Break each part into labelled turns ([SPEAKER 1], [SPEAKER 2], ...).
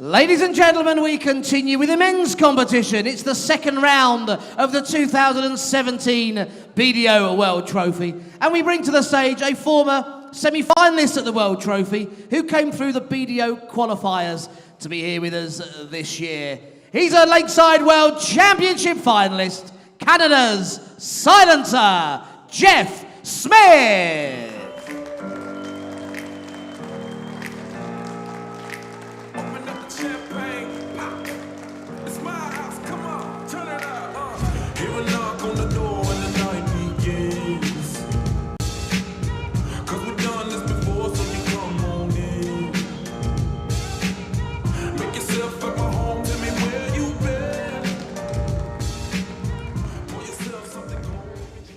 [SPEAKER 1] Ladies and gentlemen, we continue with the men's competition. It's the second round of the 2017 BDO World Trophy. And we bring to the stage a former semi-finalist at the World Trophy who came through the BDO qualifiers to be here with us this year. He's a Lakeside World Championship finalist, Canada's Silencer, Jeff Smith.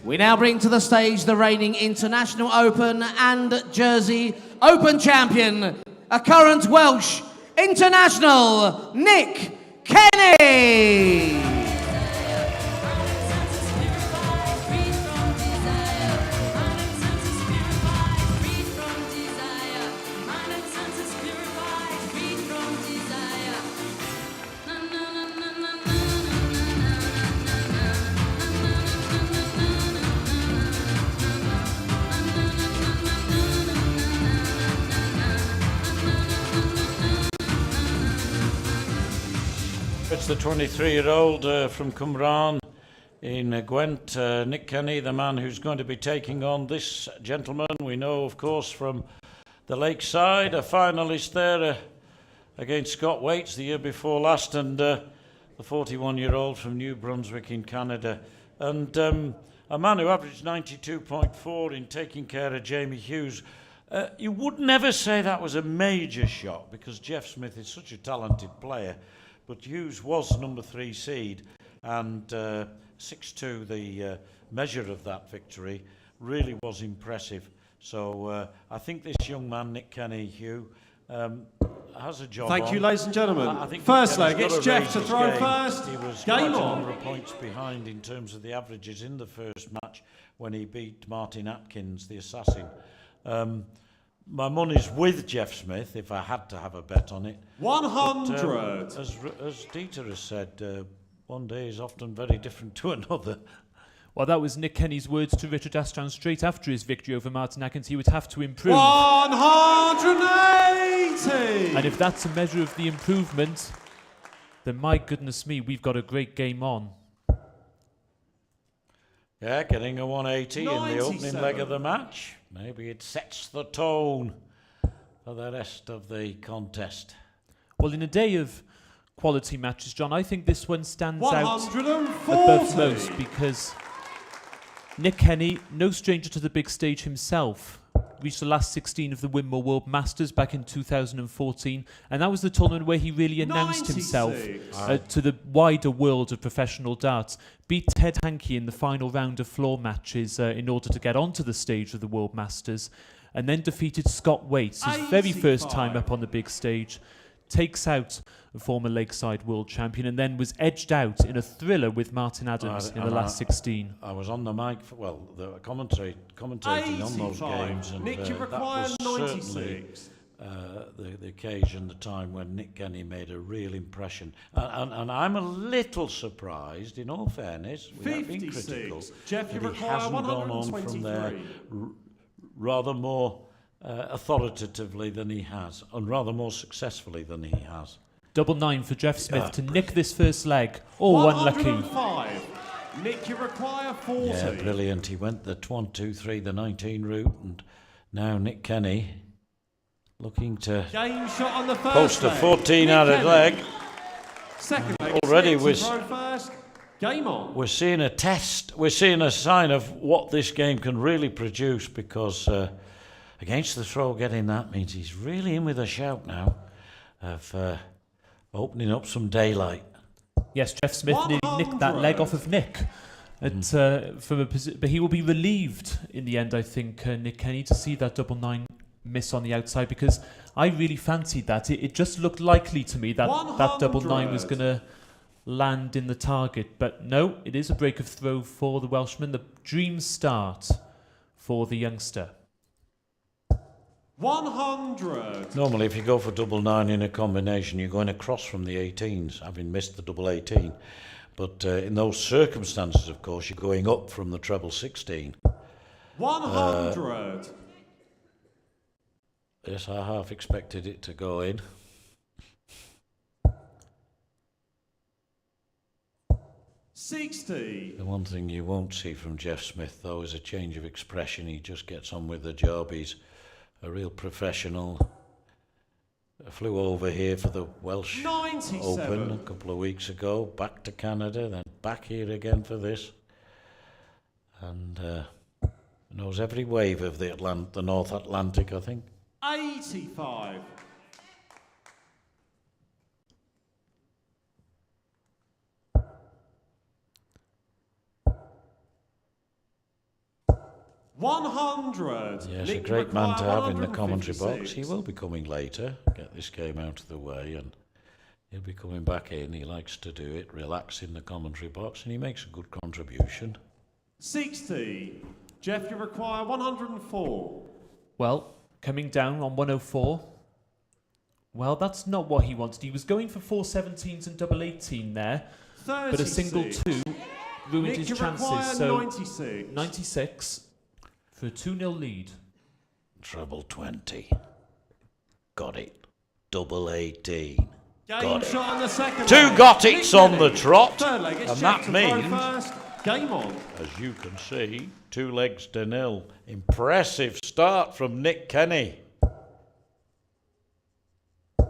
[SPEAKER 1] We now bring to the stage the reigning International Open and Jersey Open champion, a current Welsh international, Nick Kenny.
[SPEAKER 2] It's the 23-year-old from Cumran in Gwent, Nick Kenny, the man who's going to be taking on this gentleman. We know, of course, from the Lakeside, a finalist there against Scott Waits the year before last, and the 41-year-old from New Brunswick in Canada. And a man who averaged 92.4 in taking care of Jamie Hughes. You would never say that was a major shot because Jeff Smith is such a talented player. But Hughes was number 3 seed, and 6-2, the measure of that victory, really was impressive. So I think this young man, Nick Kenny, Hugh, has a job.
[SPEAKER 3] Thank you, ladies and gentlemen. First leg, it's Jeff to throw first.
[SPEAKER 2] He was
[SPEAKER 3] game
[SPEAKER 2] quite
[SPEAKER 3] on.
[SPEAKER 2] a number of points behind in terms of the averages in the first match when he beat Martin Atkins, the assassin. My money's with Jeff Smith if I had to have a bet on it.
[SPEAKER 3] 100.
[SPEAKER 2] But, as Dieter has said, one day is often very different to another.
[SPEAKER 4] Well, that was Nick Kenny's words to Richard Astran straight after his victory over Martin Atkins. He would have to improve.
[SPEAKER 3] 180.
[SPEAKER 4] And if that's a measure of the improvement, then my goodness me, we've got a great game on.
[SPEAKER 2] Yeah, getting a 180 in the opening leg of the match. Maybe it sets the tone for the rest of the contest.
[SPEAKER 4] Well, in a day of quality matches, John, I think this one stands out
[SPEAKER 3] 140.
[SPEAKER 4] above most because Nick Kenny, no stranger to the big stage himself, reached the last 16 of the Winmore World Masters back in 2014, and that was the tournament where he really announced himself to the wider world of professional darts. Beat Ted Hankey in the final round of floor matches in order to get onto the stage of the World Masters, and then defeated Scott Waits, his very first time up on the big stage, takes out a former Lakeside world champion, and then was edged out in a thriller with Martin Adams in the last 16.
[SPEAKER 2] I was on the mic, the commentating on those games, and
[SPEAKER 3] Nick, you
[SPEAKER 2] that
[SPEAKER 3] require
[SPEAKER 2] was certainly
[SPEAKER 3] 96.
[SPEAKER 2] the occasion, the time when Nick Kenny made a real impression. And I'm a little surprised, in all fairness, without being critical,
[SPEAKER 3] Jeff, you
[SPEAKER 2] that he
[SPEAKER 3] require
[SPEAKER 2] hasn't gone on from there rather more authoritatively than he has, and rather more successfully than he has.
[SPEAKER 4] 9-9 for Jeff Smith to nick this first leg. Oh, unlucky.
[SPEAKER 3] 105. Nick, you require 40.
[SPEAKER 2] Yeah, brilliant. He went the 1-2-3, the 19 route, and now Nick Kenny looking to
[SPEAKER 3] Game shot on the first
[SPEAKER 2] post a
[SPEAKER 3] leg.
[SPEAKER 2] 14-outed leg.
[SPEAKER 3] Second leg.
[SPEAKER 2] Already
[SPEAKER 3] Nick to throw first. Game on.
[SPEAKER 2] We're seeing a test. We're seeing a sign of what this game can really produce, because against the throw, getting that means he's really in with a shout now of opening up some daylight.
[SPEAKER 4] Yes, Jeff Smith nearly nicked that leg off of Nick. But he will be relieved in the end, I think, Nick Kenny, to see that 9-9 miss on the outside, because I really fancied that. It just looked likely to me that that 9-9 was going to land in the target. But no, it is a break of throw for the Welshman. The dream start for the youngster.
[SPEAKER 3] 100.
[SPEAKER 2] Normally, if you go for double 9 in a combination, you're going across from the 18s, having missed the double 18. But in those circumstances, of course, you're going up from the treble 16.
[SPEAKER 3] 100.
[SPEAKER 2] Yes, I half expected it to go in.
[SPEAKER 3] 60.
[SPEAKER 2] The one thing you won't see from Jeff Smith, though, is a change of expression. He just gets on with the job. He's a real professional. I flew over here for the Welsh
[SPEAKER 3] 97.
[SPEAKER 2] Open a couple of weeks ago, back to Canada, then back here again for this. And knows every wave of the North Atlantic, I think.
[SPEAKER 3] 85. 100.
[SPEAKER 2] Yes,
[SPEAKER 3] Nick
[SPEAKER 2] a great man to
[SPEAKER 3] McGuire,
[SPEAKER 2] have in the commentary box.
[SPEAKER 3] 156.
[SPEAKER 2] He will be coming later, get this game out of the way, and he'll be coming back in. He likes to do it, relax in the commentary box, and he makes a good contribution.
[SPEAKER 3] 60. Jeff, you require 104.
[SPEAKER 4] Well, coming down on 104. Well, that's not what he wanted. He was going for 417s and double 18 there,
[SPEAKER 3] 36.
[SPEAKER 4] but a single 2 ruined
[SPEAKER 3] Nick,
[SPEAKER 4] his
[SPEAKER 3] you
[SPEAKER 4] chances.
[SPEAKER 3] require
[SPEAKER 4] So
[SPEAKER 3] 96.
[SPEAKER 4] 96 for a 2-0 lead.
[SPEAKER 2] Treble 20. Got it. Double 18.
[SPEAKER 3] Game
[SPEAKER 2] Got it.
[SPEAKER 3] shot on the second
[SPEAKER 2] Two
[SPEAKER 3] leg.
[SPEAKER 2] got
[SPEAKER 3] Nick
[SPEAKER 2] it's on the
[SPEAKER 3] Kenny.
[SPEAKER 2] trot,
[SPEAKER 3] Third leg, it's
[SPEAKER 2] and
[SPEAKER 3] Jeff
[SPEAKER 2] that
[SPEAKER 3] to throw
[SPEAKER 2] means,
[SPEAKER 3] first. Game on.
[SPEAKER 2] as you can see, 2 legs to 0. Impressive start from Nick Kenny.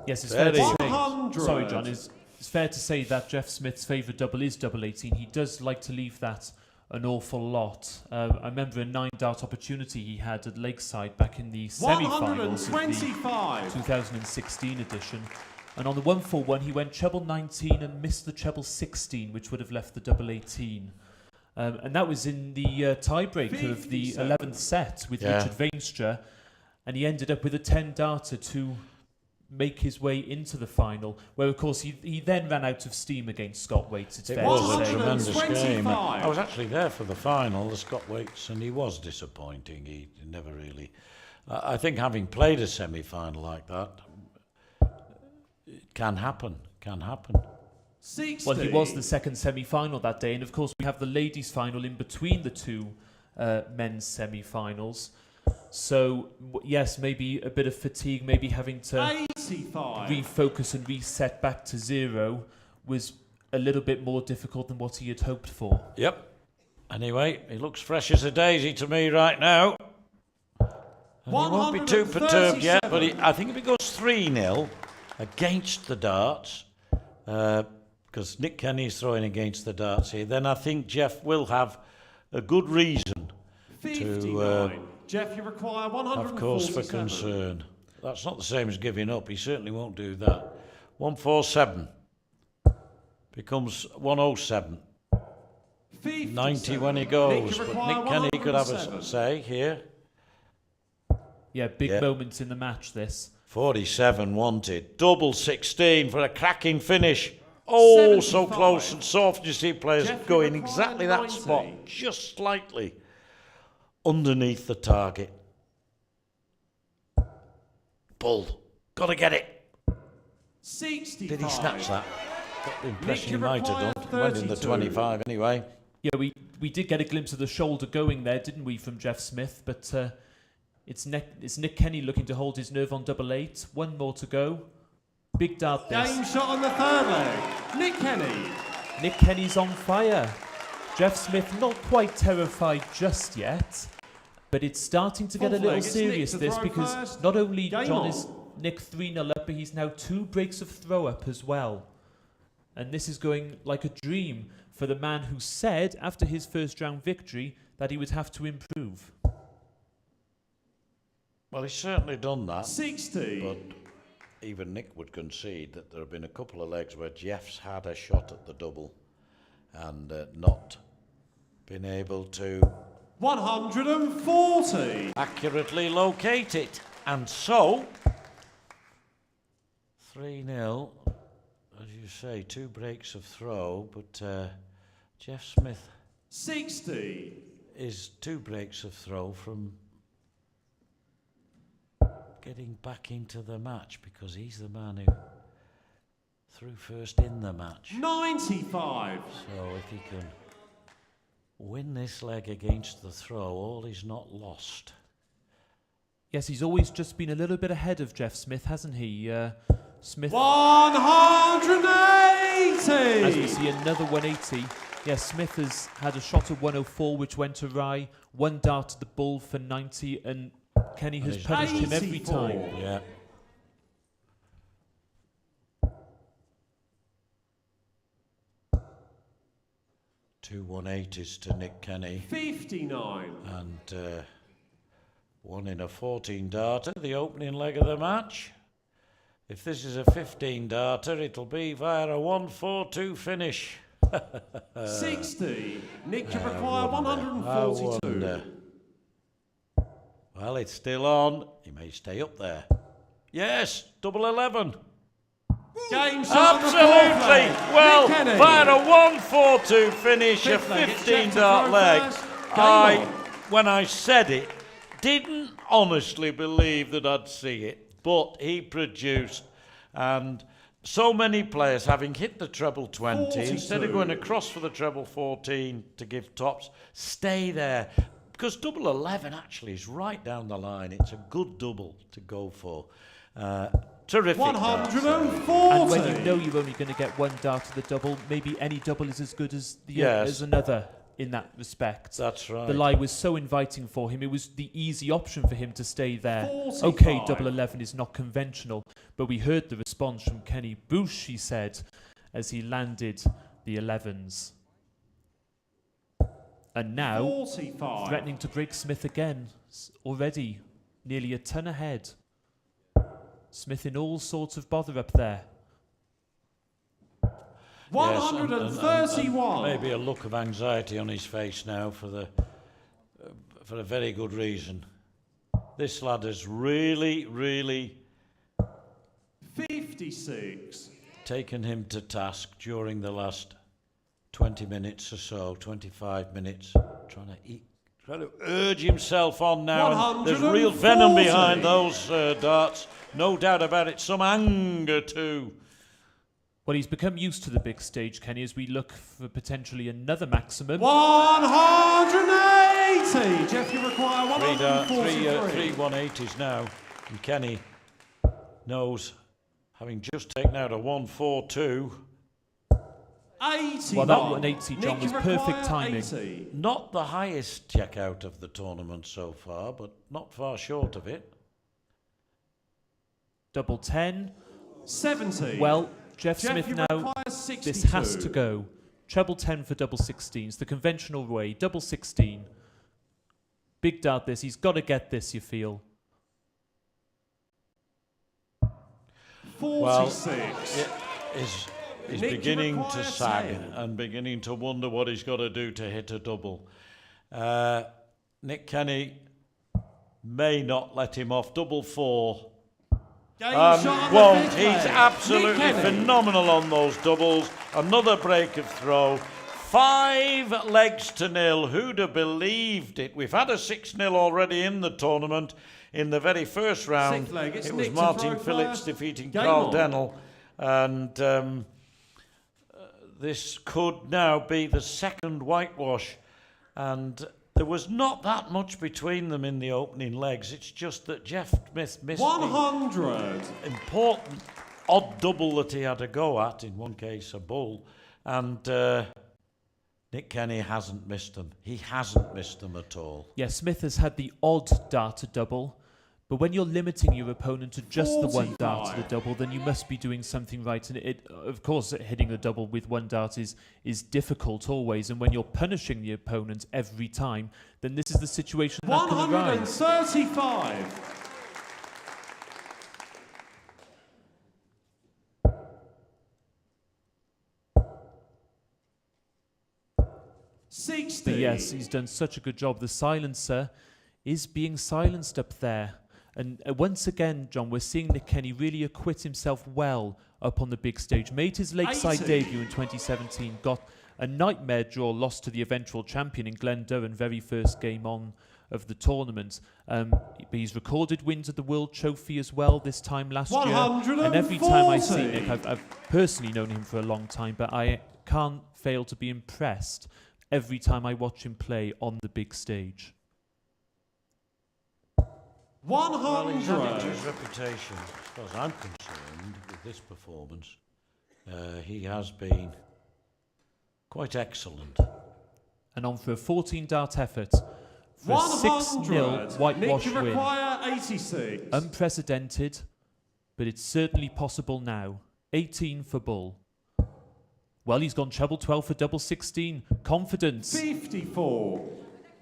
[SPEAKER 4] Yes, it's fair to say.
[SPEAKER 3] 100.
[SPEAKER 4] Sorry, John. It's fair to say that Jeff Smith's favourite double is double 18. He does like to leave that an awful lot. I remember a 9-dart opportunity he had at Lakeside back in the semi-finals of the
[SPEAKER 3] 125.
[SPEAKER 4] 2016 edition. And on the 141, he went treble 19 and missed the treble 16, which would have left the double 18. And that was in the tiebreaker of the
[SPEAKER 3] 57.
[SPEAKER 4] 11th set with
[SPEAKER 2] Yeah.
[SPEAKER 4] Richard Veenstra. And he ended up with a 10-darter to make his way into the final, where, of course, he then ran out of steam against Scott Waits, it's
[SPEAKER 2] It
[SPEAKER 4] fair
[SPEAKER 2] was
[SPEAKER 4] to
[SPEAKER 2] a
[SPEAKER 4] say.
[SPEAKER 2] tremendous game.
[SPEAKER 3] 125.
[SPEAKER 2] I was actually there for the final, the Scott Waits, and he was disappointing. He never really... I think having played a semi-final like that, it can happen.
[SPEAKER 3] 60.
[SPEAKER 4] Well, he was the second semi-final that day, and of course we have the ladies' final in between the two men's semi-finals. So, yes, maybe a bit of fatigue, maybe having to
[SPEAKER 3] 85.
[SPEAKER 4] refocus and reset back to 0 was a little bit more difficult than what he had hoped for.
[SPEAKER 2] Yep. Anyway, he looks fresh as a daisy to me right now. And he won't be too perturbed yet, but I think if it goes 3-0 against the darts, because Nick Kenny's throwing against the darts here, then I think Jeff will have a good reason
[SPEAKER 3] 59. Jeff, you require 147.
[SPEAKER 2] of course, for concern. That's not the same as giving up. He certainly won't do that. 147 becomes 107.
[SPEAKER 3] 57.
[SPEAKER 2] 90 when he goes,
[SPEAKER 3] you
[SPEAKER 2] but
[SPEAKER 3] require
[SPEAKER 2] Nick Kenny could have a
[SPEAKER 3] 107.
[SPEAKER 2] say here.
[SPEAKER 4] Yeah, big
[SPEAKER 2] Yeah.
[SPEAKER 4] moments in the match, this.
[SPEAKER 2] 47 wanted. Double 16 for a cracking finish. Oh, so
[SPEAKER 3] 75.
[SPEAKER 2] close and soft. You see players
[SPEAKER 3] Jeffrey
[SPEAKER 2] going
[SPEAKER 3] required
[SPEAKER 2] exactly that
[SPEAKER 3] 90.
[SPEAKER 2] spot, just slightly underneath the target. Bull. Got to get it.
[SPEAKER 3] 65.
[SPEAKER 2] Did he snatch that? Got the impression he
[SPEAKER 3] you
[SPEAKER 2] might have
[SPEAKER 3] require
[SPEAKER 2] done. Went in the
[SPEAKER 3] 32.
[SPEAKER 2] 25 anyway.
[SPEAKER 4] Yeah, we did get a glimpse of the shoulder going there, didn't we, from Jeff Smith? But it's Nick Kenny looking to hold his nerve on double 8. One more to go. Big dart this.
[SPEAKER 3] Game shot on the third leg. Nick Kenny.
[SPEAKER 4] Nick Kenny's on fire. Jeff Smith not quite terrified just yet, but it's starting to get a
[SPEAKER 3] Fourth
[SPEAKER 4] little
[SPEAKER 3] leg, it's Nick
[SPEAKER 4] serious
[SPEAKER 3] to
[SPEAKER 4] this,
[SPEAKER 3] throw
[SPEAKER 4] because
[SPEAKER 3] first.
[SPEAKER 4] not only
[SPEAKER 3] Game
[SPEAKER 4] John
[SPEAKER 3] on.
[SPEAKER 4] is Nick 3-0 up, but he's now 2 breaks of throw up as well. And this is going like a dream for the man who said after his first round victory that he would have to improve.
[SPEAKER 2] Well, he's certainly done that.
[SPEAKER 3] 60.
[SPEAKER 2] But even Nick would concede that there have been a couple of legs where Jeff's had a shot at the double and not been able to
[SPEAKER 3] 140.
[SPEAKER 2] accurately locate it. And so, 3-0, as you say, 2 breaks of throw, but Jeff Smith
[SPEAKER 3] 60.
[SPEAKER 2] is 2 breaks of throw from getting back into the match because he's the man who threw first in the match.
[SPEAKER 3] 95.
[SPEAKER 2] So if he can win this leg against the throw, all is not lost.
[SPEAKER 4] Yes, he's always just been a little bit ahead of Jeff Smith, hasn't he? Smith...
[SPEAKER 3] 180!
[SPEAKER 4] As we see another 180. Yes, Smith has had a shot at 104 which went awry, one dart to the bull for 90, and Kenny has punished him every
[SPEAKER 3] 84.
[SPEAKER 4] time.
[SPEAKER 2] Yeah. Two 180s to Nick Kenny.
[SPEAKER 3] 59.
[SPEAKER 2] And one in a 14 darter, the opening leg of the match. If this is a 15 darter, it'll be via a 1-4-2 finish.
[SPEAKER 3] 60. Nick to require 142.
[SPEAKER 2] Well, it's still on. He may stay up there. Yes, double 11.
[SPEAKER 3] Game shot.
[SPEAKER 2] Absolutely. Well,
[SPEAKER 3] Nick Kenny.
[SPEAKER 2] via a 1-4-2 finish, a
[SPEAKER 3] Fifth leg, it's
[SPEAKER 2] 15
[SPEAKER 3] Jeff to
[SPEAKER 2] dart
[SPEAKER 3] throw
[SPEAKER 2] leg.
[SPEAKER 3] first. Game on.
[SPEAKER 2] When I said it, didn't honestly believe that I'd see it, but he produced, and so many players having hit the treble 20,
[SPEAKER 3] 42.
[SPEAKER 2] instead of going across for the treble 14 to give tops, stay there. Because double 11 actually is right down the line. It's a good double to go for. Terrific.
[SPEAKER 3] 140.
[SPEAKER 4] And when you know you're only going to get one dart to the double, maybe any double is as good as as another in that respect.
[SPEAKER 2] That's right.
[SPEAKER 4] The lie was so inviting for him. It was the easy option for him to stay there.
[SPEAKER 3] 45.
[SPEAKER 4] Okay, double 11 is not conventional, but we heard the response from Kenny Boosh, he said, as he landed the 11s. And now,
[SPEAKER 3] 45.
[SPEAKER 4] threatening to break Smith again, already nearly a ton ahead. Smith in all sorts of bother up there.
[SPEAKER 3] 131.
[SPEAKER 2] And maybe a look of anxiety on his face now for a very good reason. This lad has really, really
[SPEAKER 3] 56.
[SPEAKER 2] taken him to task during the last 20 minutes or so, 25 minutes, trying to urge himself on now. And there's real venom
[SPEAKER 3] 140.
[SPEAKER 2] behind those darts, no doubt about it. Some anger too.
[SPEAKER 4] Well, he's become used to the big stage, Kenny, as we look for potentially another maximum.
[SPEAKER 3] 180. Jeff, you require 143.
[SPEAKER 2] Three 180s now, and Kenny knows, having just taken out a 1-4-2.
[SPEAKER 3] 80.
[SPEAKER 4] Well, that 180, John,
[SPEAKER 3] Nick,
[SPEAKER 4] was
[SPEAKER 3] you
[SPEAKER 4] perfect
[SPEAKER 3] require
[SPEAKER 4] timing.
[SPEAKER 3] 80.
[SPEAKER 2] Not the highest checkout of the tournament so far, but not far short of it.
[SPEAKER 4] Double 10.
[SPEAKER 3] 70.
[SPEAKER 4] Well, Jeff
[SPEAKER 3] Jeff,
[SPEAKER 4] Smith
[SPEAKER 3] you
[SPEAKER 4] now,
[SPEAKER 3] require 62.
[SPEAKER 4] this has to go. Treble 10 for double 16s, the conventional way, double 16. Big dart this, he's got to get this, you feel.
[SPEAKER 3] 46.
[SPEAKER 2] He's
[SPEAKER 3] Nick, you
[SPEAKER 2] beginning to
[SPEAKER 3] require
[SPEAKER 2] sag
[SPEAKER 3] 10.
[SPEAKER 2] and beginning to wonder what he's got to do to hit a double. Nick Kenny may not let him off. Double 4.
[SPEAKER 3] Game shot on the
[SPEAKER 2] Won't.
[SPEAKER 3] fifth
[SPEAKER 2] He's
[SPEAKER 3] leg.
[SPEAKER 2] absolutely
[SPEAKER 3] Nick Kenny.
[SPEAKER 2] phenomenal on those doubles. Another break of throw. 5 legs to nil. Who'd have believed it? We've had a 6-0 already in the tournament. In the very first round,
[SPEAKER 3] Sixth leg, it's
[SPEAKER 2] it was
[SPEAKER 3] Nick to
[SPEAKER 2] Martin
[SPEAKER 3] throw
[SPEAKER 2] Phillips
[SPEAKER 3] first.
[SPEAKER 2] defeating
[SPEAKER 3] Game
[SPEAKER 2] Carl
[SPEAKER 3] on.
[SPEAKER 2] Dennell. And this could now be the second whitewash. And there was not that much between them in the opening legs. It's just that Jeff Smith missed
[SPEAKER 3] 100.
[SPEAKER 2] the important odd double that he had to go at, in one case a bull. And Nick Kenny hasn't missed them. He hasn't missed them at all.
[SPEAKER 4] Yeah, Smith has had the odd dart to double, but when you're limiting your opponent to just the one dart to the
[SPEAKER 3] 45.
[SPEAKER 4] double, then you must be doing something right. And it, of course, hitting the double with one dart is difficult always. And when you're punishing the opponent every time, then this is the situation that can arise.
[SPEAKER 3] 135. 60.
[SPEAKER 4] But yes, he's done such a good job. The silencer is being silenced up there. And once again, John, we're seeing Nick Kenny really acquit himself well up on the big stage. Made his Lakeside
[SPEAKER 3] 80.
[SPEAKER 4] debut in 2017, got a nightmare draw, lost to the eventual champion in Glen Durham, very first game on of the tournament. He's recorded wins at the World Trophy as well this time last year. And every time I see Nick, I've personally known him for a long time, but I can't fail to be impressed every time I watch him play on the big stage.
[SPEAKER 3] 100.
[SPEAKER 2] Well, he's added to his reputation. As far as I'm concerned, with this performance, he has been quite excellent.
[SPEAKER 4] And on for a 14-dart effort for a 6-0 whitewash
[SPEAKER 3] Nick,
[SPEAKER 4] win.
[SPEAKER 3] require 86.
[SPEAKER 4] Unprecedented, but it's certainly possible now. 18 for Bull. Well, he's gone treble 12 for double 16. Confidence.
[SPEAKER 3] 54.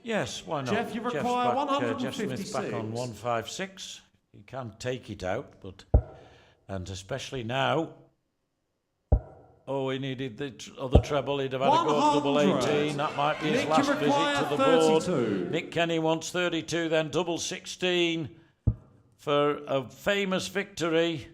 [SPEAKER 2] Yes, why not?
[SPEAKER 3] Jeff, you require
[SPEAKER 2] Jeff Smith's
[SPEAKER 3] 156.
[SPEAKER 2] back on 156. He can take it out, but... And especially now... Oh, he needed the other treble. He'd have had to go double 18. That might be his
[SPEAKER 3] Nick,
[SPEAKER 2] last
[SPEAKER 3] you
[SPEAKER 2] visit
[SPEAKER 3] require
[SPEAKER 2] to the board.
[SPEAKER 3] 32.
[SPEAKER 2] Nick Kenny wants 32, then double 16 for a famous victory.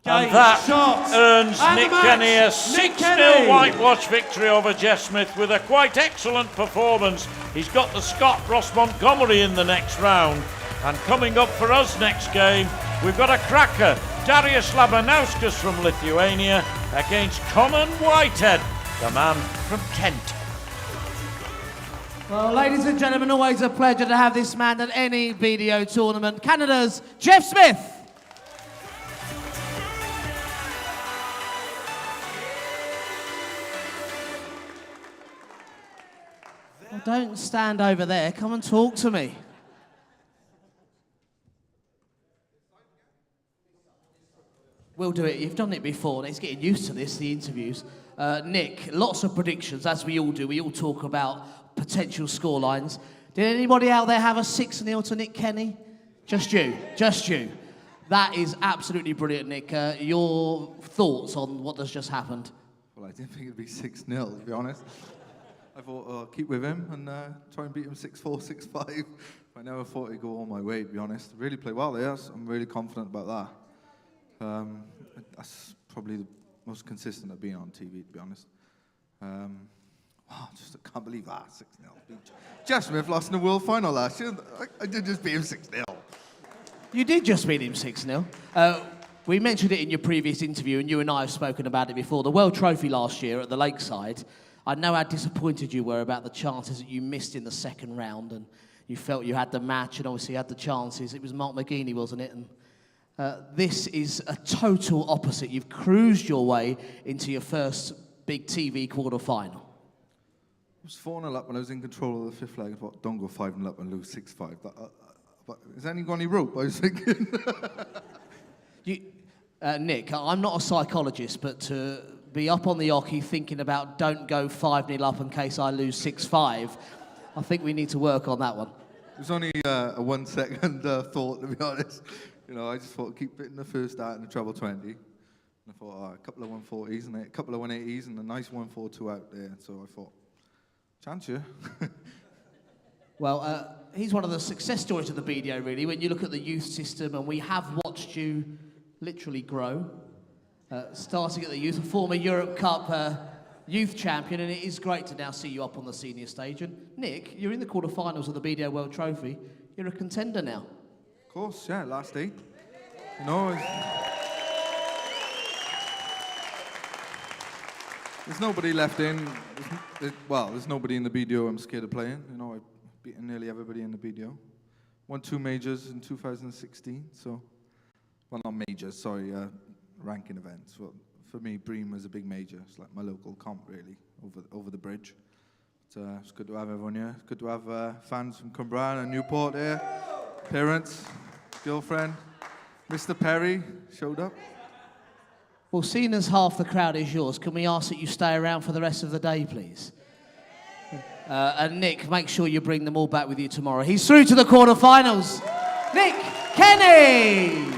[SPEAKER 2] And that earns Nick Kenny a 6-0 whitewash victory over Jeff Smith with a quite excellent performance. He's got the Scot Ross Montgomery in the next round. And coming up for us next game, we've got a cracker, Darius Labanauskas from Lithuania against Common Whitehead, the man from Kent.
[SPEAKER 1] Well, ladies and gentlemen, always a pleasure to have this man at any BDO tournament. Canada's Jeff Smith. Well, don't stand over there. Come and talk to me. We'll do it. You've done it before. He's getting used to this, the interviews. Nick, lots of predictions, as we all do. We all talk about potential scorelines. Did anybody out there have a 6-0 to Nick Kenny? Just you. Just you. That is absolutely brilliant, Nick. Your thoughts on what has just happened?
[SPEAKER 5] Well, I didn't think it'd be 6-0, to be honest. I thought I'll keep with him and try and beat him 6-4, 6-5. I never thought it'd go all my way, to be honest. Really played well there. I'm really confident about that. That's probably the most consistent I've been on TV, to be honest. Wow, I can't believe that, 6-0. Jeff Smith lost in the World Final last year. I did just beat him 6-0.
[SPEAKER 1] You did just beat him 6-0. We mentioned it in your previous interview, and you and I have spoken about it before. The World Trophy last year at the Lakeside, I know how disappointed you were about the chances that you missed in the second round, and you felt you had the match, and obviously you had the chances. It was Mark McGuinney, wasn't it? And this is a total opposite. You've cruised your way into your first big TV quarter-final.
[SPEAKER 5] I was 4-0 up when I was in control of the fifth leg. I thought, don't go 5-0 up and lose 6-5. But has anyone got any rope? I was thinking.
[SPEAKER 1] Nick, I'm not a psychologist, but to be up on the oche thinking about don't go 5-0 up in case I lose 6-5, I think we need to work on that one.
[SPEAKER 5] It was only a 1 second thought, to be honest. You know, I just thought keep hitting the first dart in the treble 20. And I thought, a couple of 140s and a couple of 180s and a nice 142 out there. So I thought, chance you.
[SPEAKER 1] Well, he's one of the success stories of the BDO, really, when you look at the youth system, and we have watched you literally grow. Starting at the youth, a former Europe Cup youth champion, and it is great to now see you up on the senior stage. And Nick, you're in the quarterfinals of the BDO World Trophy. You're a contender now.
[SPEAKER 5] Of course, yeah, last 8. You know, there's nobody left in. There's nobody in the BDO I'm scared of playing. You know, I've beaten nearly everybody in the BDO. Won 2 majors in 2016, so... Well, not majors, sorry, ranking events. Well, for me, Bream was a big major. It's like my local comp, really, over the bridge. But, it's good to have everyone here. It's good to have fans from Cumbrae and Newport here. Parents, girlfriend, Mr. Perry showed up.
[SPEAKER 1] Well, seeing as half the crowd is yours, can we ask that you stay around for the rest of the day, please? And Nick, make sure you bring them all back with you tomorrow. He's through to the quarterfinals. Nick Kenny!